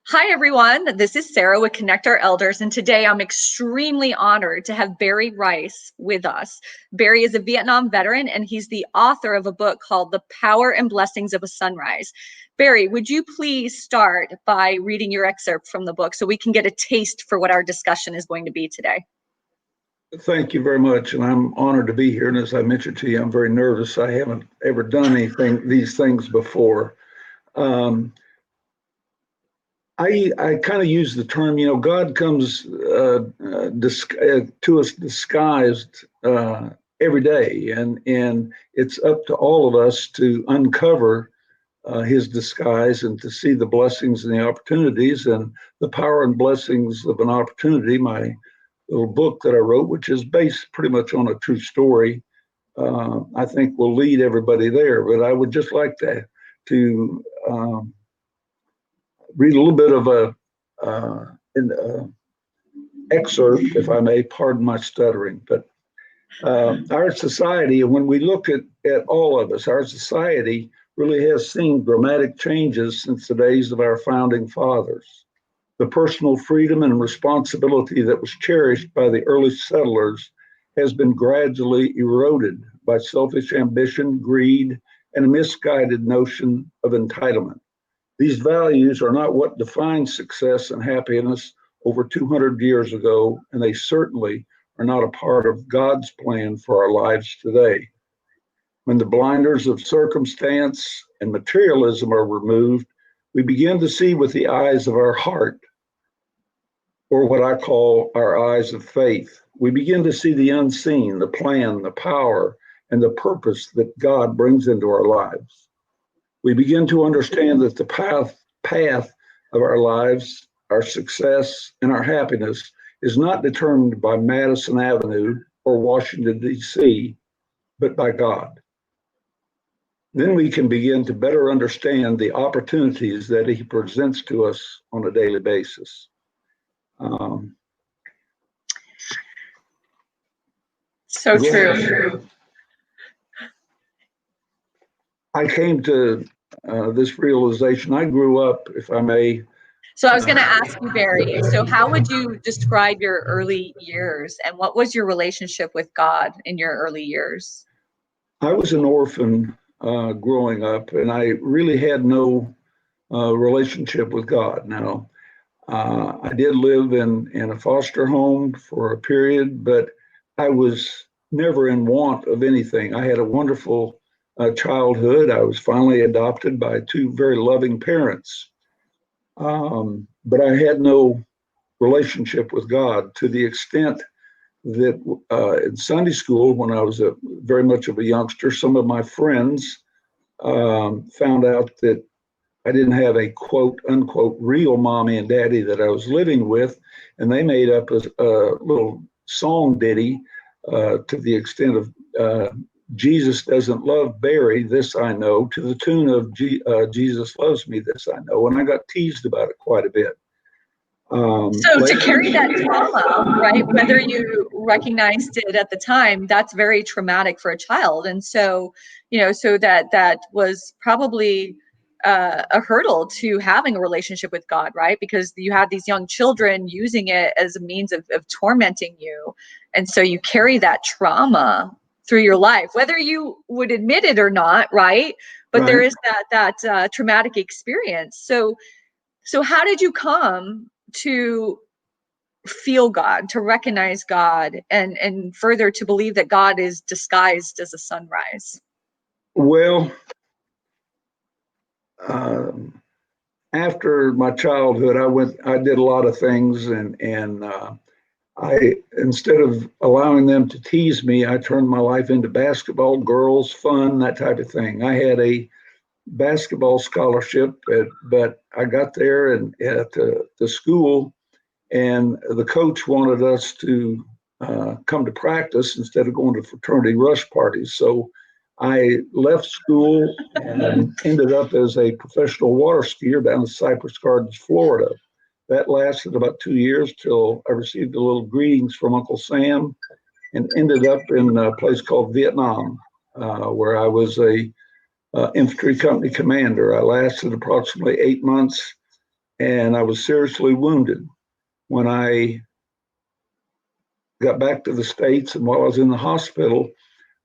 Hi, everyone. This is Sarah with Connect Our Elders, and today I'm extremely honored to have Barry Rice with us. Barry is a Vietnam veteran, and he's the author of a book called The Power and Blessings of a Sunrise. Barry, would you please start by reading your excerpt from the book so we can get a taste for what our discussion is going to be today? Thank you very much, and I'm honored to be here. And as I mentioned to you, I'm very nervous. I haven't ever done these things before. I kind of use the term, God comes to us disguised every day, and it's up to all of us to uncover his disguise and to see the blessings and the opportunities and the power and blessings of an opportunity. My little book that I wrote, which is based pretty much on a true story, I think will lead everybody there. But I would just like to read a little bit of an excerpt, if I may, pardon my stuttering. But our society, and when we look at all of us, our society really has seen dramatic changes since the days of our founding fathers. The personal freedom and responsibility that was cherished by the early settlers has been gradually eroded by selfish ambition, greed, and a misguided notion of entitlement. These values are not what defined success and happiness over 200 years ago, and they certainly are not a part of God's plan for our lives today. When the blinders of circumstance and materialism are removed, we begin to see with the eyes of our heart, or what I call our eyes of faith. We begin to see the unseen, the plan, the power, and the purpose that God brings into our lives. We begin to understand that the path of our lives, our success, and our happiness is not determined by Madison Avenue or Washington, D.C., but by God. Then we can begin to better understand the opportunities that He presents to us on a daily basis. So true. I came to this realization. I grew up, if I may. So I was going to ask you, Barry, so how would you describe your early years, and what was your relationship with God in your early years? I was an orphan growing up, and I really had no relationship with God. Now, I did live in a foster home for a period, but I was never in want of anything. I had a wonderful childhood. I was finally adopted by two very loving parents. But I had no relationship with God to the extent that in Sunday school, when I was very much of a youngster, some of my friends found out that I didn't have a quote unquote real mommy and daddy that I was living with, and they made up a little song ditty to the extent of Jesus doesn't love Barry, this I know, to the tune of Jesus loves me, this I know. And I got teased about it quite a bit. So to carry that trauma, right, whether you recognized it at the time, that's very traumatic for a child. And so, so that was probably a hurdle to having a relationship with God, right? Because you have these young children using it as a means of tormenting you. And so you carry that trauma through your life, whether you would admit it or not, right? But Right. there is that traumatic experience. So how did you come to feel God, to recognize God, and further to believe that God is disguised as a sunrise? Well, after my childhood, I did a lot of things, and I, instead of allowing them to tease me, I turned my life into basketball, girls, fun, that type of thing. I had a basketball scholarship, but I got there and at the school, and the coach wanted us to come to practice instead of going to fraternity rush parties. So I left school and ended up as a professional water skier down in Cypress Gardens, Florida. That lasted about 2 years till I received a little greetings from Uncle Sam and ended up in a place called Vietnam, where I was a infantry company commander. I lasted approximately 8 months and I was seriously wounded. When I got back to the States and while I was in the hospital,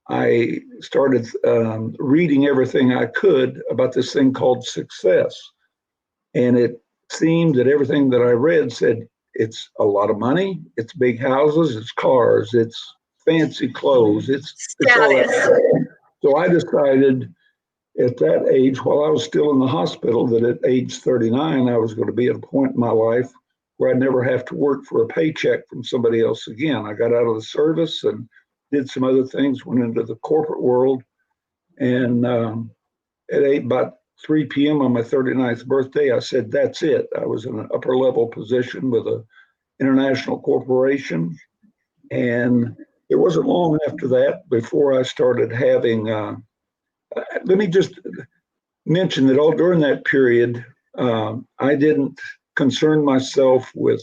I started reading everything I could about this thing called success. And it seemed that everything that I read said it's a lot of money, it's big houses, it's cars, it's fancy clothes, it's all Status. that. So I decided at that age, while I was still in the hospital, that at age 39, I was going to be at a point in my life where I'd never have to work for a paycheck from somebody else again. I got out of the service and did some other things, went into the corporate world, and about 3 p.m. on my 39th birthday, I said, that's it. I was in an upper level position with an international corporation. And it wasn't long after that before I started having, let me just mention that all during that period, I didn't concern myself with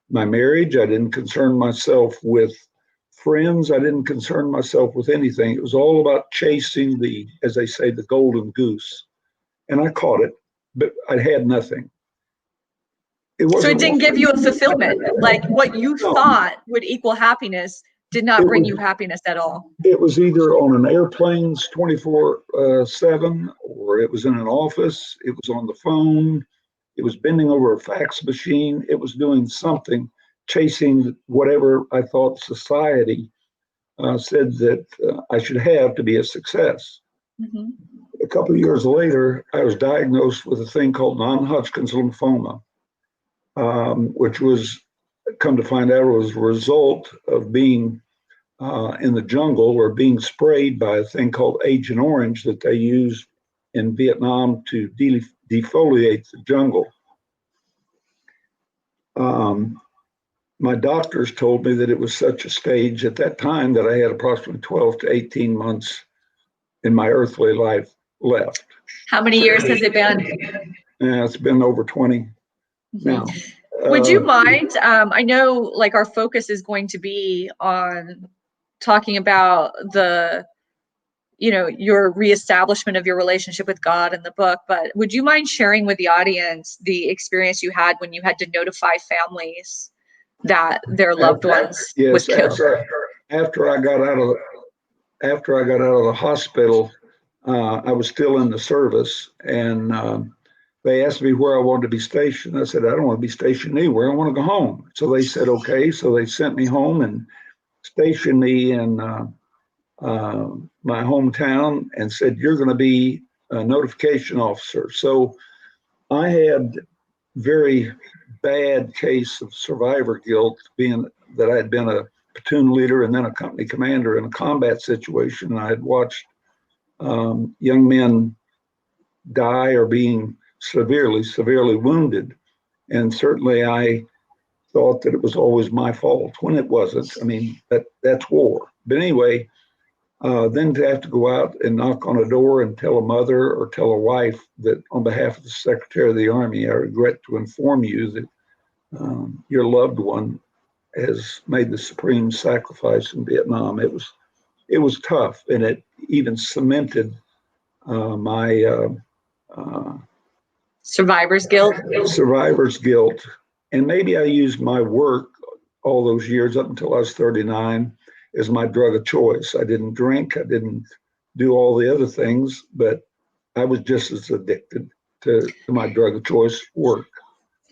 my marriage. I didn't concern myself with friends. I didn't concern myself with anything. It was all about chasing the, as they say, the golden goose. And I caught it, but I had nothing. So it didn't give you a fulfillment. Like what you thought would equal happiness did not bring you happiness at all. It was either on an airplane's 24/7, or it was in an office, it was on the phone, it was bending over a fax machine, it was doing something, chasing whatever I thought society said that I should have to be a success. Mm-hmm. A couple of years later, I was diagnosed with a thing called non-Hodgkin's lymphoma, which was, come to find out, was a result of being in the jungle or being sprayed by a thing called Agent Orange that they used in Vietnam to defoliate the jungle. My doctors told me that it was such a stage at that time that I had approximately 12 to 18 months in my earthly life left. How many years has it been? It's been over 20 now. Would you mind? I know like our focus is going to be on talking about the, your reestablishment of your relationship with God in the book, but would you mind sharing with the audience the experience you had when you had to notify families that their loved ones was killed? After I got out of the hospital, I was still in the service, and they asked me where I wanted to be stationed. I said, I don't want to be stationed anywhere. I want to go home. So they said, okay. So they sent me home and stationed me in my hometown and said, you're going to be a notification officer. So I had very bad case of survivor guilt, being that I had been a platoon leader and then a company commander in a combat situation. I had watched young men die or being severely wounded. And certainly I thought that it was always my fault when it wasn't. I mean, that's war. But anyway, then to have to go out and knock on a door and tell a mother or tell a wife that on behalf of the Secretary of the Army, I regret to inform you that your loved one has made the supreme sacrifice in Vietnam. It was tough, and it even cemented my survivor's guilt. Survivor's guilt. And maybe I used my work all those years up until I was 39 as my drug of choice. I didn't drink, I didn't do all the other things, but I was just as addicted to my drug of choice, work.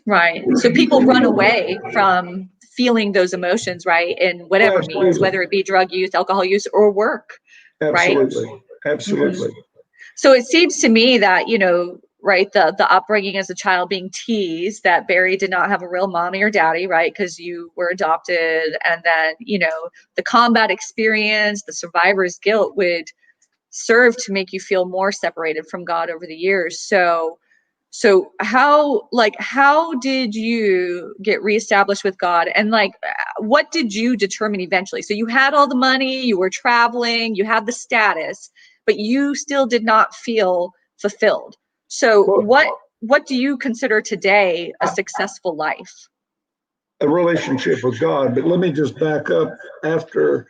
Right. So people run away from feeling those emotions, right? In whatever means, whether it be drug use, alcohol use, or work. Absolutely. Right? Absolutely. Mm-hmm. So it seems to me that, right, the upbringing as a child being teased, that Barry did not have a real mommy or daddy, right? Because you were adopted. And then, the combat experience, the survivor's guilt would serve to make you feel more separated from God over the years. So how did you get reestablished with God? And what did you determine eventually? So you had all the money, you were traveling, you had the status, but you still did not feel fulfilled. So what do you consider today a successful life? A relationship with God. But let me just back up. After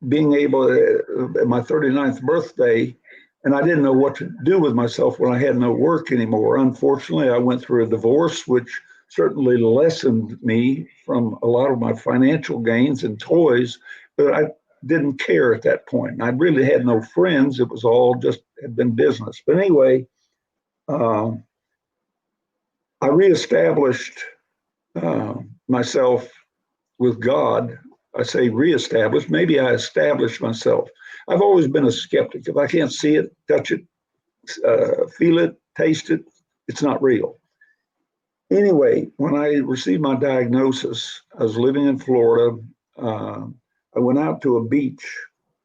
being able to, at my 39th birthday, And I didn't know what to do with myself when I had no work anymore. Unfortunately, I went through a divorce, which certainly lessened me from a lot of my financial gains and toys, but I didn't care at that point. I really had no friends. It was all just had been business. But anyway, uh, I reestablished myself with God. I say reestablished, maybe I established myself. I've always been a skeptic. If I can't see it, touch it, feel it, taste it, it's not real. Anyway, when I received my diagnosis, I was living in Florida. Uh, I went out to a beach,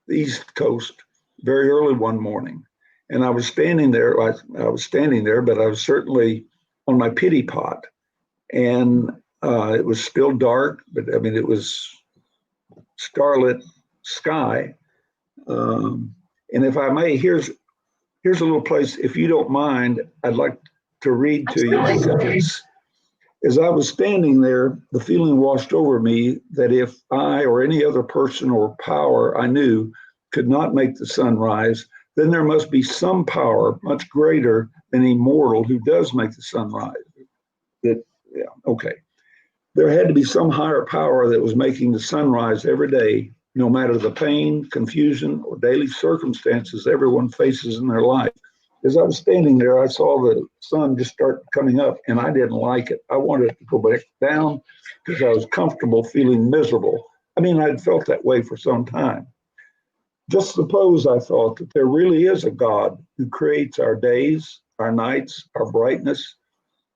the East Coast, very early one morning. And I was standing there. I was standing there, but I was certainly on my pity pot. And it was still dark, but I mean, it was starlit sky. And if I may, here's a little place. If you don't mind, I'd like to read to you because as I was standing there, the feeling washed over me that if I or any other person or power I knew could not make the sun rise, then there must be some power much greater than immortal who does make the sun rise. That, yeah, okay. There had to be some higher power that was making the sun rise every day, no matter the pain, confusion, or daily circumstances everyone faces in their life. As I was standing there, I saw the sun just start coming up, and I didn't like it. I wanted it to go back down because I was comfortable feeling miserable. I mean, I'd felt that way for some time. Just suppose, I thought, that there really is a God who creates our days, our nights, our brightness,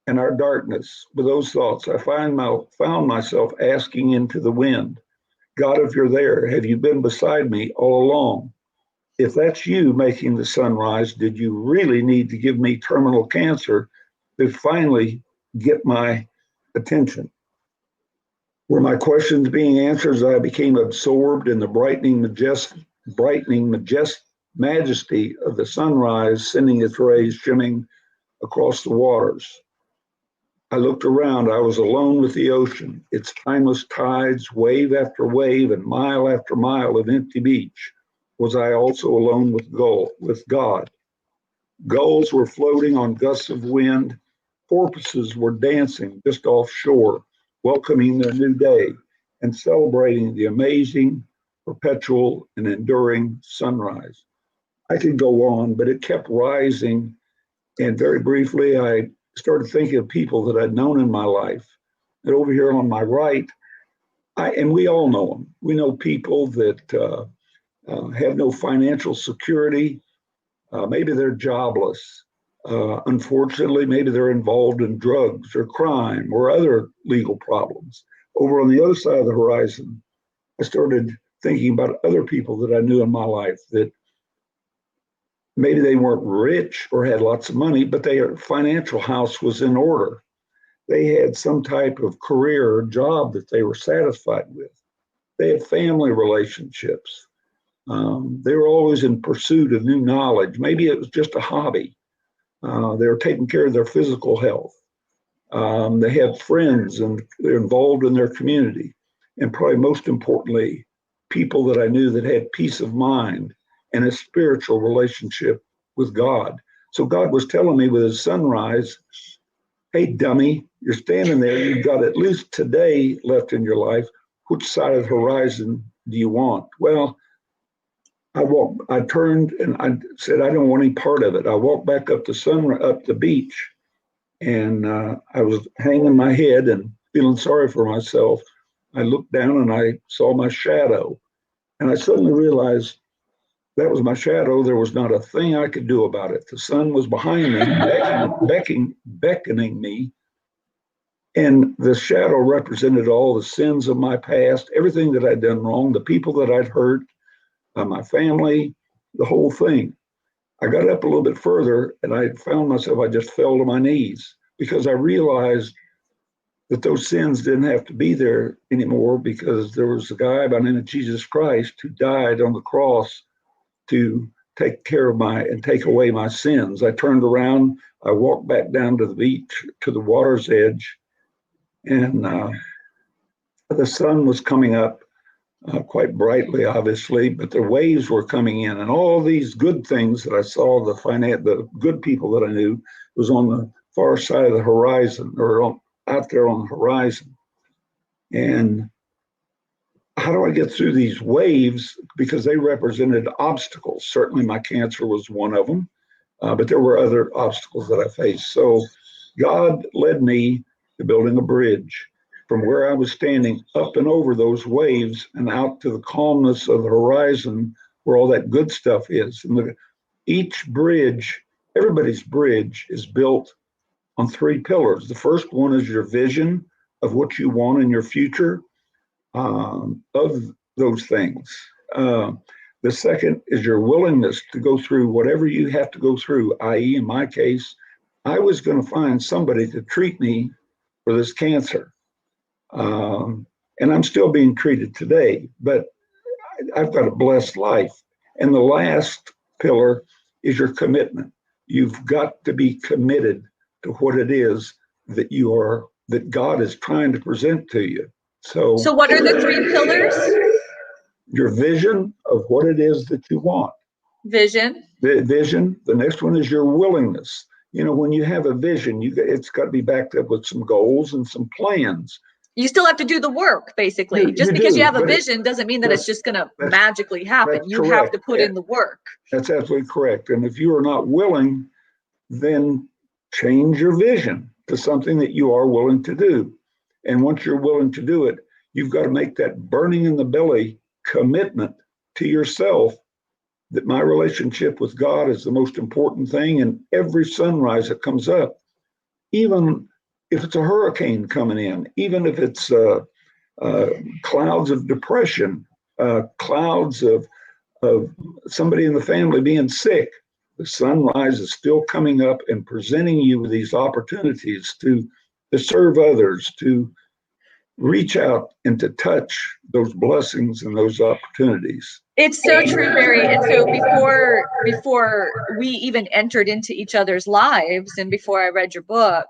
and our darkness. With those thoughts, I found myself asking into the wind, God, if you're there, have you been beside me all along? If that's you making the sunrise, did you really need to give me terminal cancer to finally get my attention? Were my questions being answered as I became absorbed in the brightening majesty of the sunrise, sending its rays shimming across the waters? I looked around. I was alone with the ocean, its timeless tides, wave after wave, and mile after mile of empty beach. Was I also alone with God? Gulls were floating on gusts of wind. Porpoises were dancing just offshore, welcoming their new day and celebrating the amazing, perpetual, and enduring sunrise. I could go on, but it kept rising. And very briefly, I started thinking of people that I'd known in my life. And over here on my right, and we all know them. We know people that have no financial security. Maybe they're jobless. Unfortunately, maybe they're involved in drugs or crime or other legal problems. Over on the other side of the horizon, I started thinking about other people that I knew in my life that maybe they weren't rich or had lots of money, but their financial house was in order. They had some type of career or job that they were satisfied with. They had family relationships. They were always in pursuit of new knowledge. Maybe it was just a hobby. They were taking care of their physical health. They had friends and they're involved in their community. And probably most importantly, people that I knew that had peace of mind and a spiritual relationship with God. So God was telling me with his sunrise, hey, dummy, you're standing there. You've got at least today left in your life. Which side of the horizon do you want? Well, I turned and I said, I don't want any part of it. I walked back up the beach, and I was hanging my head and feeling sorry for myself. I looked down and I saw my shadow, and I suddenly realized that was my shadow. There was not a thing I could do about it. The sun was behind me, beckoning me, and the shadow represented all the sins of my past, everything that I'd done wrong, the people that I'd hurt, my family, the whole thing. I got up a little bit further and I found myself, I just fell to my knees because I realized that those sins didn't have to be there anymore because there was a guy by the name of Jesus Christ who died on the cross to take care of and take away my sins. I turned around, I walked back down to the beach, to the water's edge, and the sun was coming up. quite brightly, obviously, but the waves were coming in, and all these good things that I saw, the good people that I knew, was on the far side of the horizon, or out there on the horizon. And how do I get through these waves? Because they represented obstacles. Certainly, my cancer was one of them, but there were other obstacles that I faced. So God led me to building a bridge from where I was standing up and over those waves and out to the calmness of the horizon where all that good stuff is. And each bridge, everybody's bridge, is built on three pillars. The first one is your vision of what you want in your future, of those things. The second is your willingness to go through whatever you have to go through, i.e., in my case, I was going to find somebody to treat me for this cancer. And I'm still being treated today, but I've got a blessed life. And the last pillar is your commitment. You've got to be committed to what it is that God is trying to present to you. So what are the three pillars? Your vision of what it is that you want. Vision. The vision. The next one is your willingness. You know, when you have a vision, it's got to be backed up with some goals and some plans. You still have to do the work, basically. Just because you have a vision doesn't mean that it's just going to magically happen. You have to put in the work. That's absolutely correct. And if you are not willing, then change your vision to something that you are willing to do. And once you're willing to do it, you've got to make that burning in the belly commitment to yourself that my relationship with God is the most important thing. And every sunrise that comes up, even if it's a hurricane coming in, even if it's clouds of depression, clouds of somebody in the family being sick, the sunrise is still coming up and presenting you with these opportunities to serve others, to reach out and to touch those blessings and those opportunities. It's so true, Barry. And so before we even entered into each other's lives, and before I read your book,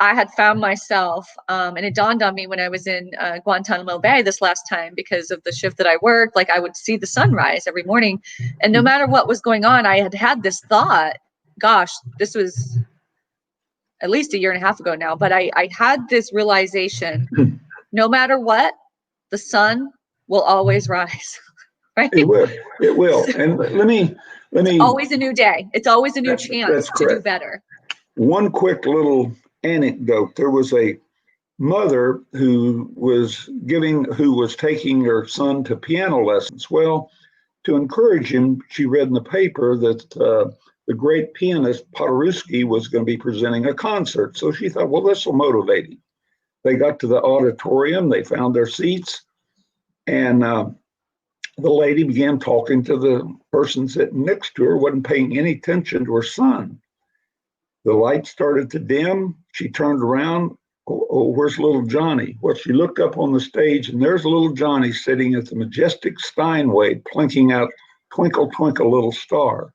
I had found myself, and it dawned on me when I was in Guantanamo Bay this last time, because of the shift that I worked, like I would see the sunrise every morning. And no matter what was going on, I had this thought, gosh, this was at least a year and a half ago now, but I had this realization, no matter what, the sun will always rise. Right? It will. And let me. It's always a new day. It's always a new chance to do better. One quick little anecdote. There was a mother who was taking her son to piano lessons. Well, to encourage him, she read in the paper that the great pianist Paderewski was going to be presenting a concert. So she thought, well, this will motivate him. They got to the auditorium, they found their seats, and the lady began talking to the person sitting next to her, wasn't paying any attention to her son. The light started to dim. She turned around. Oh, where's little Johnny? Well, she looked up on the stage, and there's little Johnny sitting at the majestic Steinway, plinking out "Twinkle, Twinkle, Little Star."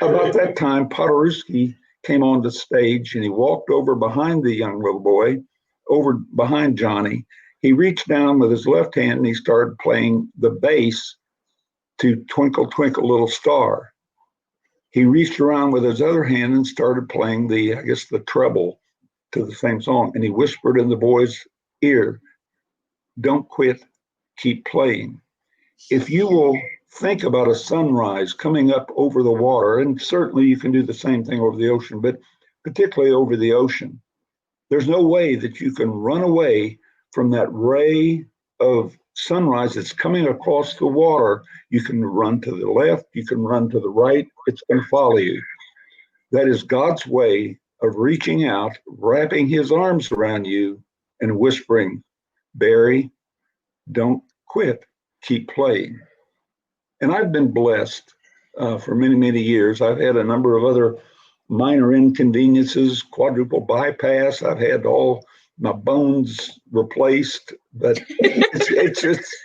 About that time, Paderewski came on the stage, and he walked over behind the young little boy, over behind Johnny. He reached down with his left hand, and he started playing the bass to "Twinkle, Twinkle, Little Star." He reached around with his other hand and started playing the treble to the same song. And he whispered in the boy's ear, "Don't quit, keep playing." If you will think about a sunrise coming up over the water, and certainly you can do the same thing over the ocean, but particularly over the ocean, there's no way that you can run away from that ray of sunrise that's coming across the water. You can run to the left, you can run to the right, it's going to follow you. That is God's way of reaching out, wrapping his arms around you and whispering, "Barry, don't quit, keep playing." And I've been blessed for many, many years. I've had a number of other minor inconveniences, quadruple bypass. I've had all my bones replaced, but it's just,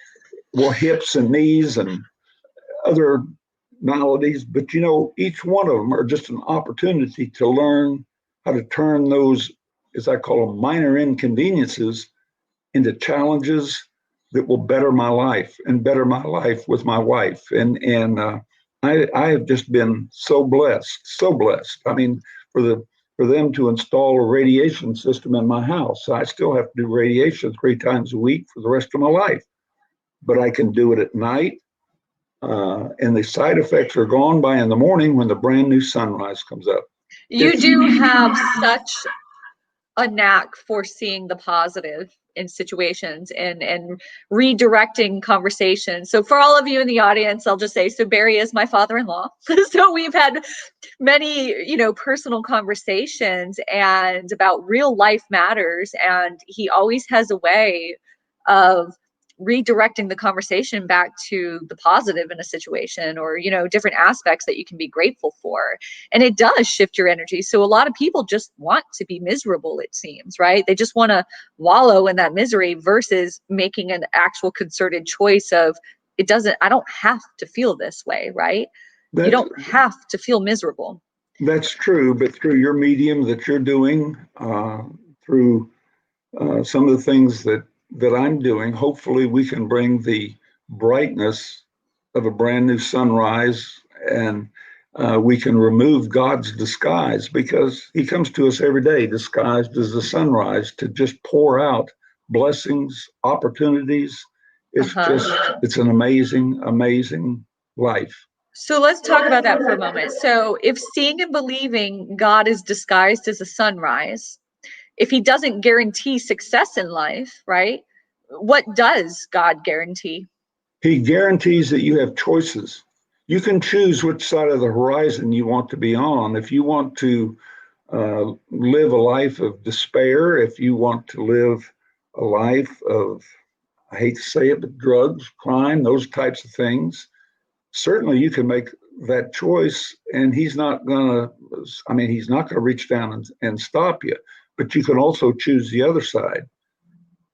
well, hips and knees and other maladies. But you know, each one of them are just an opportunity to learn how to turn those, as I call them, minor inconveniences into challenges that will better my life and better my life with my wife. I have just been so blessed, so blessed. I mean, for them to install a radiation system in my house, I still have to do radiation 3 times a week for the rest of my life, but I can do it at night. And the side effects are gone by in the morning when the brand new sunrise comes up. You do have such a knack for seeing the positive in situations and redirecting conversations. So for all of you in the audience, I'll just say, so Barry is my father-in-law. So we've had many, personal conversations and about real life matters. And he always has a way of redirecting the conversation back to the positive in a situation, or different aspects that you can be grateful for, and it does shift your energy. So a lot of people just want to be miserable, it seems, right? They just want to wallow in that misery versus making an actual concerted choice of, I don't have to feel this way, right? You don't have to feel miserable. That's true, but through your medium that you're doing, through some of the things that I'm doing, hopefully we can bring the brightness of a brand new sunrise, and we can remove God's disguise, because he comes to us every day disguised as the sunrise to just pour out blessings, opportunities. It's it's an amazing, amazing life. So let's talk about that for a moment. So if seeing and believing God is disguised as a sunrise, if he doesn't guarantee success in life, right? What does God guarantee? He guarantees that you have choices. You can choose which side of the horizon you want to be on. If you want to live a life of despair, if you want to live a life of, I hate to say it, but drugs, crime, those types of things, certainly you can make that choice, and he's not going to reach down and stop you, but you can also choose the other side.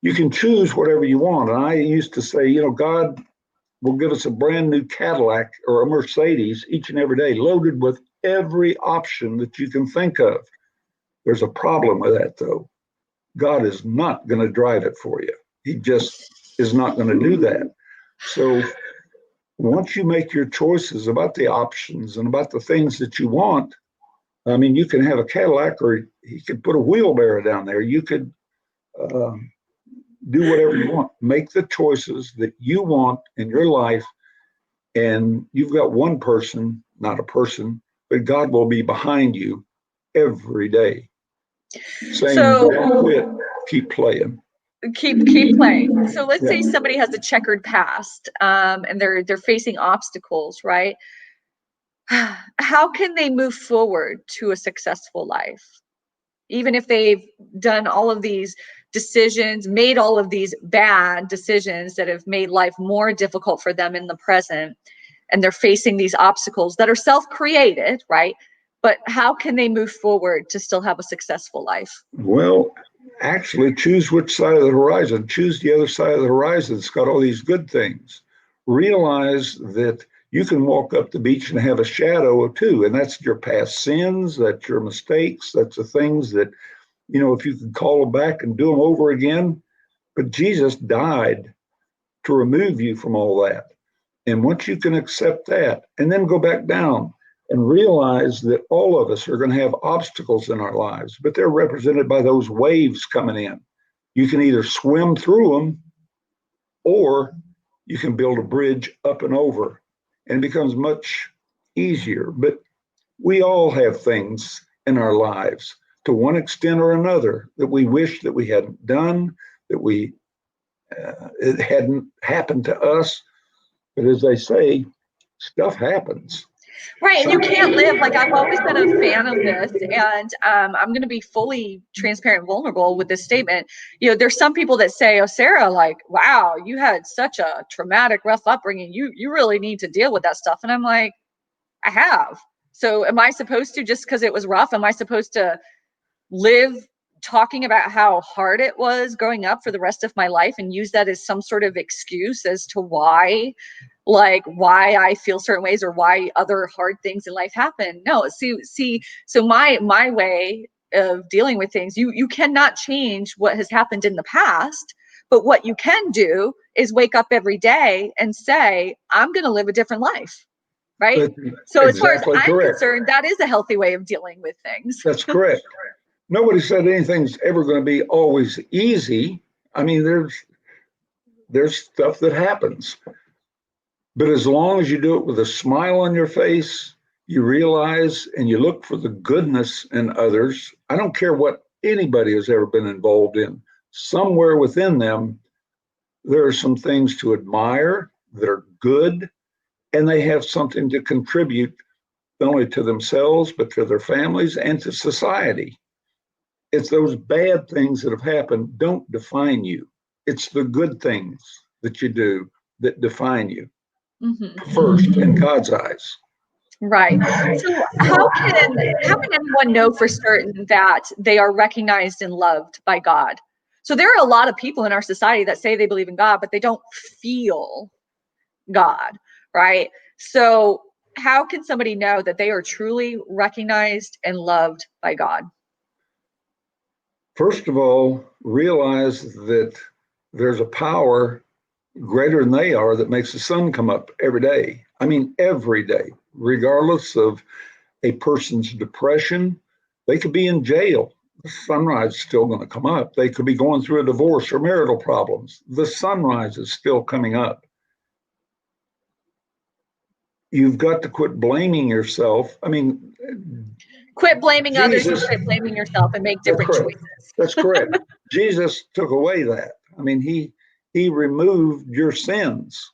You can choose whatever you want. And I used to say, God will give us a brand new Cadillac or a Mercedes each and every day, loaded with every option that you can think of. There's a problem with that, though. God is not going to drive it for you. He just is not going to do that. So once you make your choices about the options and about the things that you want, I mean, you can have a Cadillac, or you could put a wheelbarrow down there. You could do whatever you want. Make the choices that you want in your life. And you've got one person, not a person, but God will be behind you every day, saying, don't quit, keep playing. Keep playing. So let's say somebody has a checkered past, and they're facing obstacles, right? How can they move forward to a successful life? Even if they've done all of these decisions, made all of these bad decisions that have made life more difficult for them in the present, and they're facing these obstacles that are self-created, right? But how can they move forward to still have a successful life? Well, actually, choose which side of the horizon. Choose the other side of the horizon. It's got all these good things. Realize that you can walk up the beach and have a shadow too, and that's your past sins, that's your mistakes, that's the things that, if you could call them back and do them over again. But Jesus died to remove you from all that. And once you can accept that and then go back down and realize that all of us are going to have obstacles in our lives, but they're represented by those waves coming in. You can either swim through them, or you can build a bridge up and over, and it becomes much easier. But we all have things in our lives, to one extent or another, that we wish that we hadn't done, that it hadn't happened to us. But as they say, stuff happens. Right. And you can't live, like, I've always been a fan of this. And I'm going to be fully transparent and vulnerable with this statement. There's some people that say, oh, Sarah, like, wow, you had such a traumatic, rough upbringing. You really need to deal with that stuff. And I'm like, I have. So am I supposed to, just because it was rough, am I supposed to live talking about how hard it was growing up for the rest of my life and use that as some sort of excuse as to why I feel certain ways, or why other hard things in life happen? No, see, so my way of dealing with things, you cannot change what has happened in the past, But what you can do is wake up every day and say, I'm going to live a different life, right? So as far as Exactly I'm correct. concerned, that is a healthy way of dealing with things. That's correct. Nobody said anything's ever going to be always easy. I mean, there's stuff that happens, but as long as you do it with a smile on your face, you realize and you look for the goodness in others. I don't care what anybody has ever been involved in. Somewhere within them, there are some things to admire that are good, and they have something to contribute not only to themselves, but to their families and to society. It's those bad things that have happened don't define you. It's the good things that you do that define you first in God's eyes. Right. So how can anyone know for certain that they are recognized and loved by God? So there are a lot of people in our society that say they believe in God, but they don't feel God, right? So how can somebody know that they are truly recognized and loved by God? First of all, realize that there's a power greater than they are that makes the sun come up every day. I mean, every day, regardless of a person's depression. They could be in jail. The sunrise is still going to come up. They could be going through a divorce or marital problems. The sunrise is still coming up. You've got to quit blaming yourself. I mean, Quit blaming others and Jesus, quit blaming yourself and make that's different correct. choices. That's correct. Jesus took away that. I mean, he removed your sins.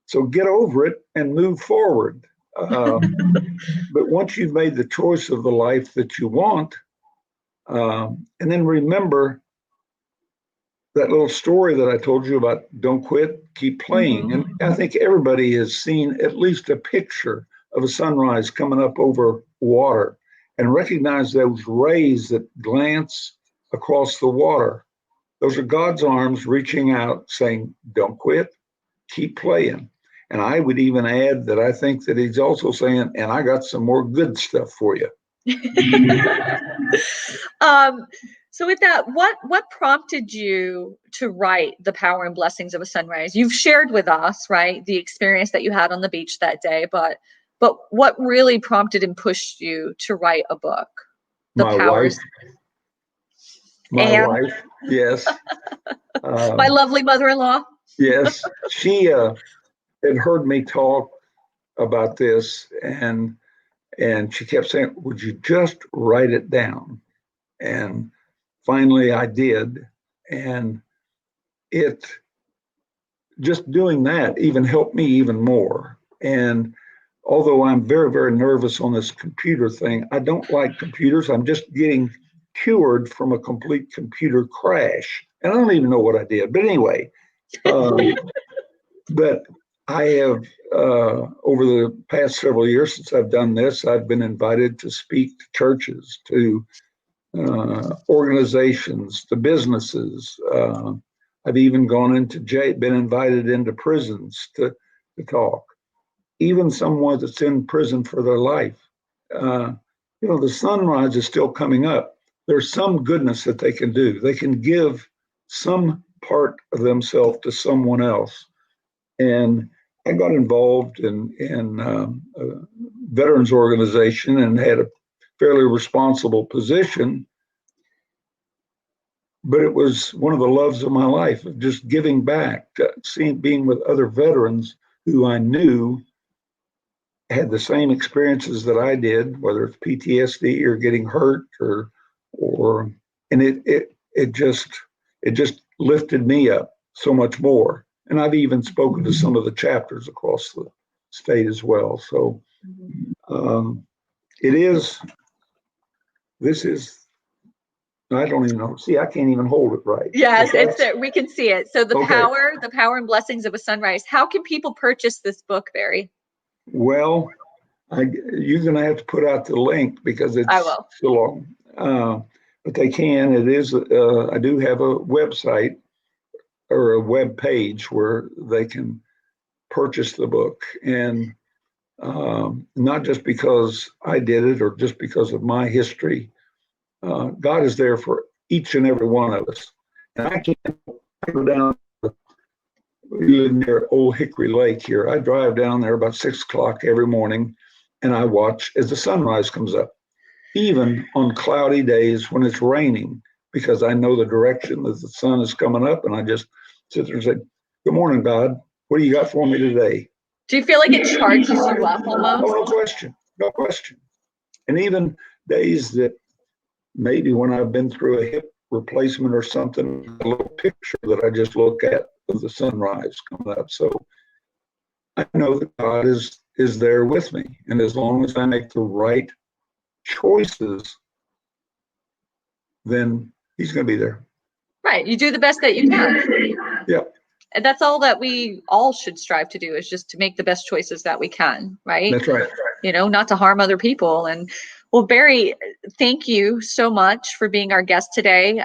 So get over it and move forward. But once you've made the choice of the life that you want, and then remember that little story that I told you about don't quit, keep playing. And I think everybody has seen at least a picture of a sunrise coming up over water and recognize those rays that glance across the water. Those are God's arms reaching out saying, don't quit, keep playing. And I would even add that I think that he's also saying, and I got some more good stuff for you. um, so with that, what prompted you to write The Power and Blessings of a Sunrise? You've shared with us, right, the experience that you had on the beach that day, but what really prompted and pushed you to write a book? The My wife. powers My and wife, yes. my lovely mother-in-law. Yes, she had heard me talk about this, and she kept saying, "Would you just write it down?" And finally, I did, and it just doing that even helped me even more. And although I'm very, very nervous on this computer thing, I don't like computers. I'm just getting cured from a complete computer crash, and I don't even know what I did. But anyway, but I have, over the past several years since I've done this, I've been invited to speak to churches, to organizations, to businesses. I've even gone into jail, been invited into prisons to talk. Even someone that's in prison for their life. Uh, the sunrise is still coming up. There's some goodness that they can do. They can give some part of themselves to someone else. And I got involved in a veterans organization and had a fairly responsible position. But it was one of the loves of my life, of just giving back, being with other veterans who I knew had the same experiences that I did, whether it's PTSD or getting hurt or and it just lifted me up so much more. And I've even spoken to some of the chapters across the state as well. So um, it is. This is. I don't even know. See, I can't even hold it right. Yes, it's there. We can see it. So Okay. The Power and Blessings of a Sunrise. How can people purchase this book, Barry? Well, you're going to have to put out the link because it's I will. so long. But they can. It is. I do have a website or a web page where they can purchase the book, and not just because I did it or just because of my history. God is there for each and every one of us, and I can't I go down, we live near Old Hickory Lake here. I drive down there about 6 o'clock every morning, and I watch as the sunrise comes up, even on cloudy days when it's raining, because I know the direction that the sun is coming up, and I just sit there and say, "Good morning, God. What do you got for me today?" Do you feel like it charges you up almost? Oh, no question, no question. And even days that maybe when I've been through a hip replacement or something, a little picture that I just look at of the sunrise coming up. So I know that God is there with me, and as long as I make the right choices, then He's going to be there. Right. You do the best that you can. Yeah. And that's all that we all should strive to do, is just to make the best choices that we can, right? That's right. You know, not to harm other people. And well, Barry, thank you so much for being our guest today.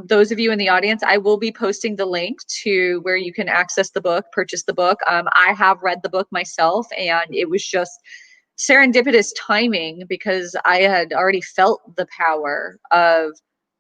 Those of you in the audience, I will be posting the link to where you can access the book, purchase the book. I have read the book myself, and it was just serendipitous timing because I had already felt the power of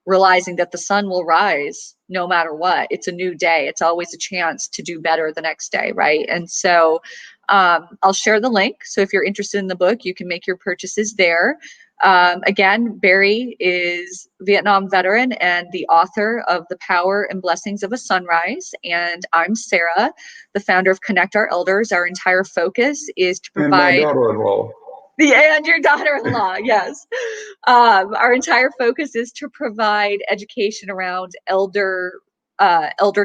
realizing that the sun will rise no matter what. It's a new day. It's always a chance to do better the next day, right? And so I'll share the link. So if you're interested in the book, you can make your purchases there. Again, Barry is Vietnam veteran and the author of The Power and Blessings of a Sunrise. And I'm Sarah, the founder of Connect Our Elders. Our entire focus is to provide— And my daughter-in-law. And your daughter-in-law, yes. Our entire focus is to provide education around elder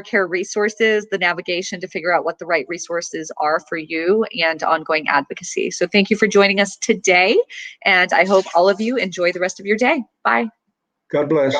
care resources, the navigation to figure out what the right resources are for you, and ongoing advocacy. So thank you for joining us today, and I hope all of you enjoy the rest of your day. Bye. God bless.